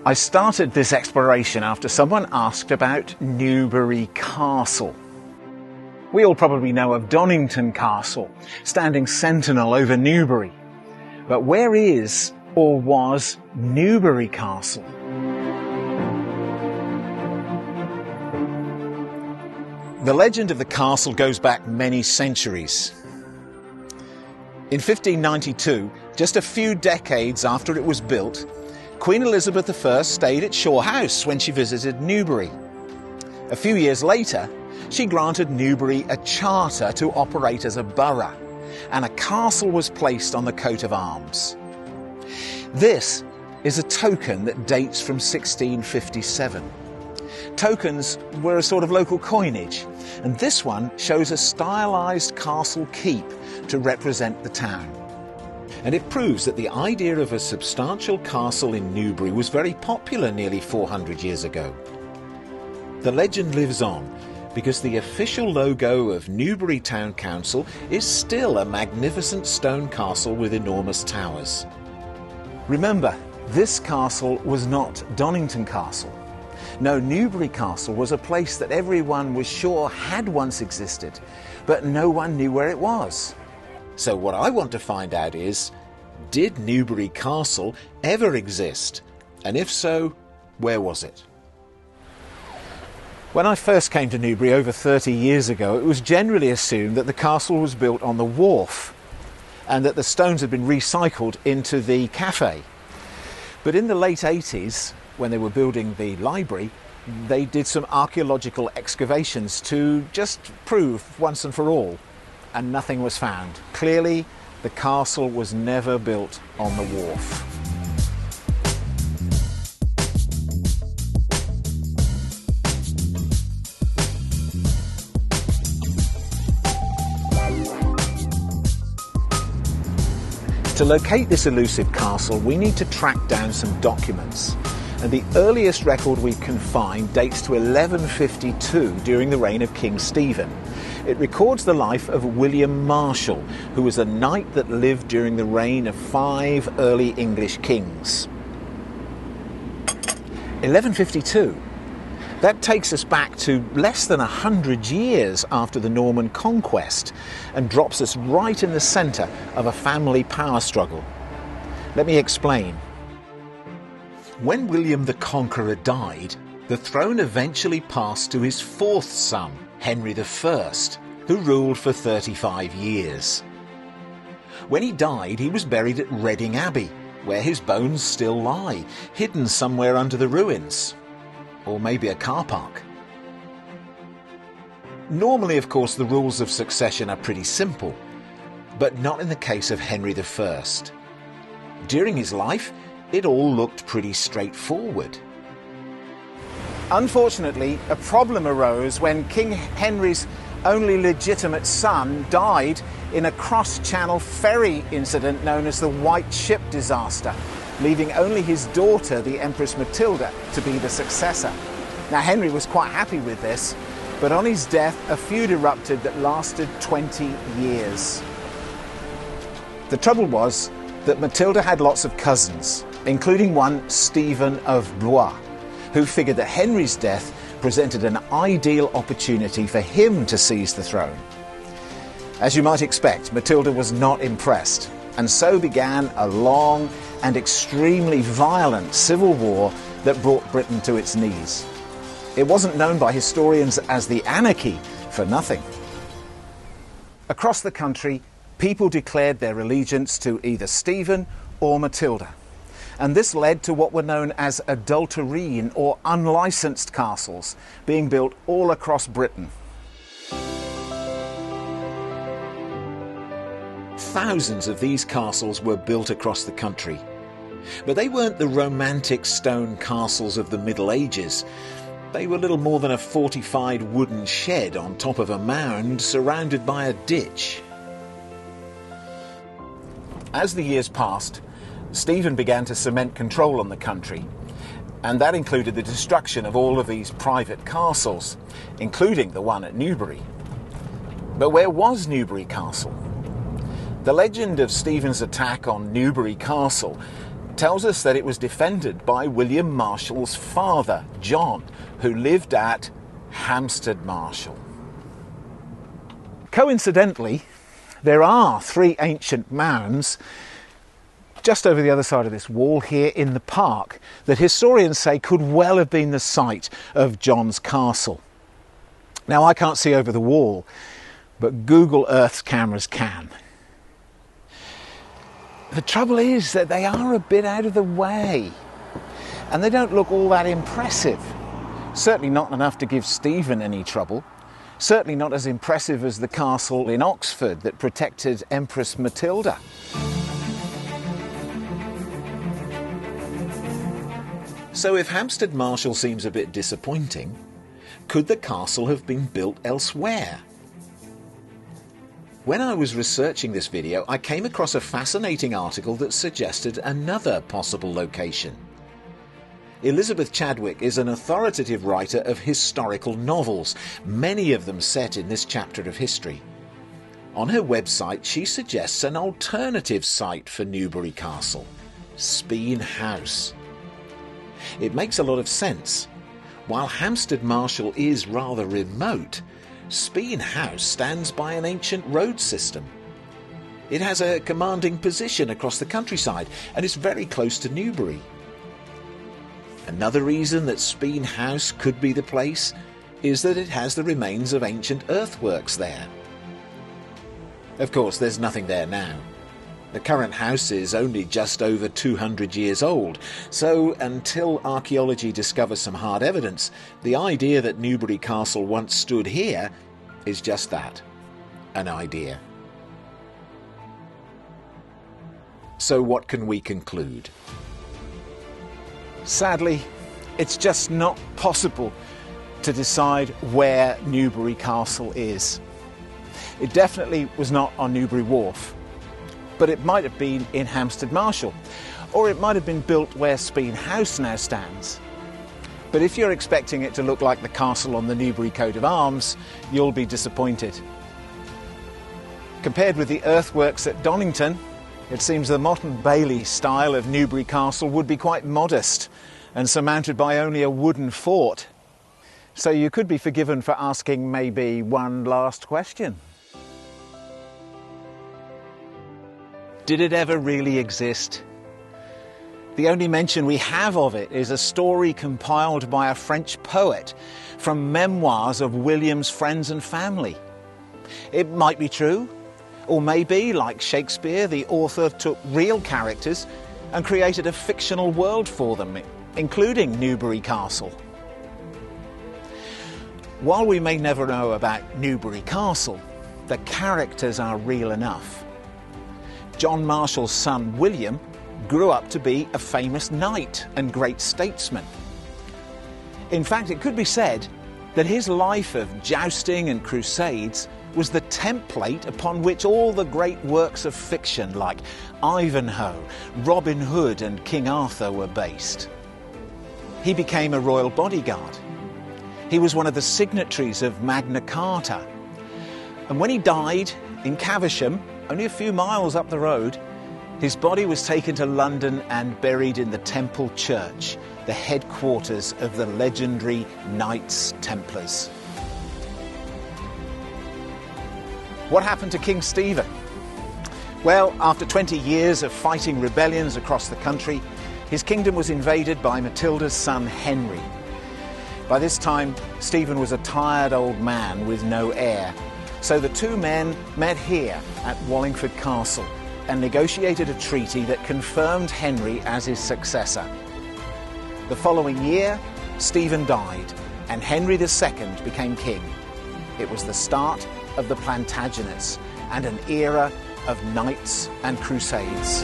I started this exploration after someone asked about Newbury Castle. We all probably know of Donington Castle, standing sentinel over Newbury. But where is or was Newbury Castle? The legend of the castle goes back many centuries. In 1592, just a few decades after it was built, Queen Elizabeth I stayed at Shaw House when she visited Newbury. A few years later, she granted Newbury a charter to operate as a borough, and a castle was placed on the coat of arms. This is a token that dates from 1657. Tokens were a sort of local coinage, and this one shows a stylised castle keep to represent the town. And it proves that the idea of a substantial castle in Newbury was very popular nearly 400 years ago. The legend lives on because the official logo of Newbury Town Council is still a magnificent stone castle with enormous towers. Remember, this castle was not Donington Castle. No, Newbury Castle was a place that everyone was sure had once existed, but no one knew where it was. So what I want to find out is, did Newbury Castle ever exist? And if so, where was it? When I first came to Newbury over 30 years ago, it was generally assumed that the castle was built on the wharf and that the stones had been recycled into the cafe. But in the late 80s, when they were building the library, they did some archaeological excavations to just prove once and for all, and nothing was found. Clearly, the castle was never built on the wharf. To locate this elusive castle, we need to track down some documents. And the earliest record we can find dates to 1152 during the reign of King Stephen. It records the life of Guillaume Marechal, who was a knight that lived during the reign of 5 early English kings. 1152. That takes us back to less than 100 years after the Norman conquest and drops us right in the centre of a family power struggle. Let me explain. When William the Conqueror died, the throne eventually passed to his 4th son, Henry I, who ruled for 35 years. When he died, he was buried at Reading Abbey, where his bones still lie, hidden somewhere under the ruins. Or maybe a car park. Normally, of course, the rules of succession are pretty simple, but not in the case of Henry I. During his life, it all looked pretty straightforward. Unfortunately, a problem arose when King Henry's only legitimate son died in a cross-channel ferry incident known as the White Ship disaster, leaving only his daughter, the Empress Matilda, to be the successor. Now, Henry was quite happy with this, but on his death, a feud erupted that lasted 20 years. The trouble was that Matilda had lots of cousins, including one, Stephen of Blois, who figured that Henry's death presented an ideal opportunity for him to seize the throne. As you might expect, Matilda was not impressed, and so began a long and extremely violent civil war that brought Britain to its knees. It wasn't known by historians as the anarchy for nothing. Across the country, people declared their allegiance to either Stephen or Matilda. And this led to what were known as adulterine or unlicensed castles being built all across Britain. Thousands of these castles were built across the country. But they weren't the romantic stone castles of the Middle Ages. They were little more than a fortified wooden shed on top of a mound surrounded by a ditch. As the years passed, Stephen began to cement control on the country, and that included the destruction of all of these private castles, including the one at Newbury. But where was Newbury Castle? The legend of Stephen's attack on Newbury Castle tells us that it was defended by William Marshall's father, John, who lived at Hamstead Marshall. Coincidentally, there are 3 ancient mounds just over the other side of this wall here in the park that historians say could well have been the site of John's castle. Now, I can't see over the wall, but Google Earth's cameras can. The trouble is that they are a bit out of the way, and they don't look all that impressive. Certainly not enough to give Stephen any trouble. Certainly not as impressive as the castle in Oxford that protected Empress Matilda. So if Hampstead Marshall seems a bit disappointing, could the castle have been built elsewhere? When I was researching this video, I came across a fascinating article that suggested another possible location. Elizabeth Chadwick is an authoritative writer of historical novels, many of them set in this chapter of history. On her website, she suggests an alternative site for Newbury Castle, Speen House. It makes a lot of sense. While Hampstead Marshall is rather remote, Speen House stands by an ancient road system. It has a commanding position across the countryside and is very close to Newbury. Another reason that Speen House could be the place is that it has the remains of ancient earthworks there. Of course, there's nothing there now. The current house is only just over 200 years old, so until archaeology discovers some hard evidence, the idea that Newbury Castle once stood here is just that, an idea. So what can we conclude? Sadly, it's just not possible to decide where Newbury Castle is. It definitely was not on Newbury Wharf, but it might have been in Hampstead Marshall, or it might have been built where Speen House now stands. But if you're expecting it to look like the castle on the Newbury coat of arms, you'll be disappointed. Compared with the earthworks at Donington, it seems the Motte Bailey style of Newbury Castle would be quite modest and surmounted by only a wooden fort. So you could be forgiven for asking maybe one last question. Did it ever really exist? The only mention we have of it is a story compiled by a French poet from memoirs of William's friends and family. It might be true, or maybe, like Shakespeare, the author took real characters and created a fictional world for them, including Newbury Castle. While we may never know about Newbury Castle, the characters are real enough. John Marshall's son, William, grew up to be a famous knight and great statesman. In fact, it could be said that his life of jousting and crusades was the template upon which all the great works of fiction like Ivanhoe, Robin Hood and King Arthur were based. He became a royal bodyguard. He was one of the signatories of Magna Carta. And when he died in Caversham, only a few miles up the road, his body was taken to London and buried in the Temple Church, the headquarters of the legendary Knights Templars. What happened to King Stephen? Well, after 20 years of fighting rebellions across the country, his kingdom was invaded by Matilda's son Henry. By this time, Stephen was a tired old man with no heir, so the two men met here at Wallingford Castle and negotiated a treaty that confirmed Henry as his successor. The following year, Stephen died and Henry II became king. It was the start of the Plantagenets and an era of knights and crusades.